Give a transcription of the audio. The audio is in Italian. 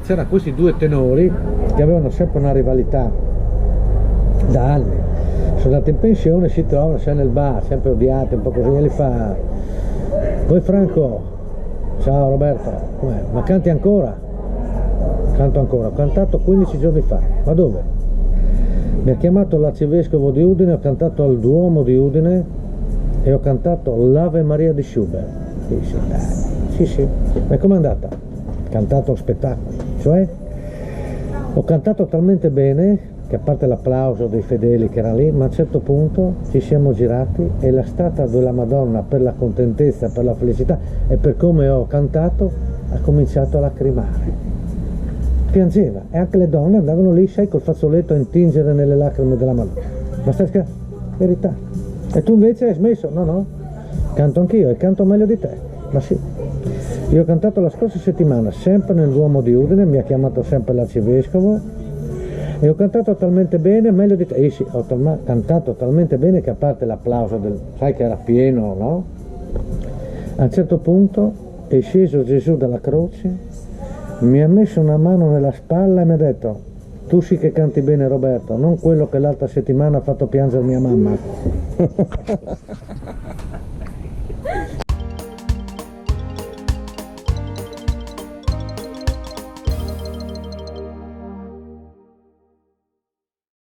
c'erano questi due tenori che avevano sempre una rivalità da anni. Sono andati in pensione, si trovano sempre nel bar, sempre odiati, un po' così, e li fa: poi Franco, ciao Roberto, com'è? Ma canti ancora? Canto ancora, ho cantato 15 giorni fa. Ma dove? Mi ha chiamato l'arcivescovo di Udine, ho cantato al Duomo di Udine e ho cantato l'Ave Maria di Schubert. Dici, dai, sì, ma com'è andata? Ho cantato spettacolo, cioè ho cantato talmente bene che, a parte l'applauso dei fedeli che erano lì, ma a un certo punto ci siamo girati e la statua della Madonna, per la contentezza, per la felicità e per come ho cantato, ha cominciato a lacrimare. Piangeva, e anche le donne andavano lì, sai, col fazzoletto a intingere nelle lacrime della Madonna. Ma stai scherzando? Verità. E tu invece hai smesso? No, canto anch'io e canto meglio di te. Ma sì. Io ho cantato la scorsa settimana sempre nel Duomo di Udine, mi ha chiamato sempre l'arcivescovo e ho cantato talmente bene, meglio di te. Sì, ho cantato talmente bene che, a parte l'applauso sai che era pieno, no? A un certo punto è sceso Gesù dalla croce, mi ha messo una mano nella spalla e mi ha detto: tu sì che canti bene, Roberto, non quello che l'altra settimana ha fatto piangere mia mamma.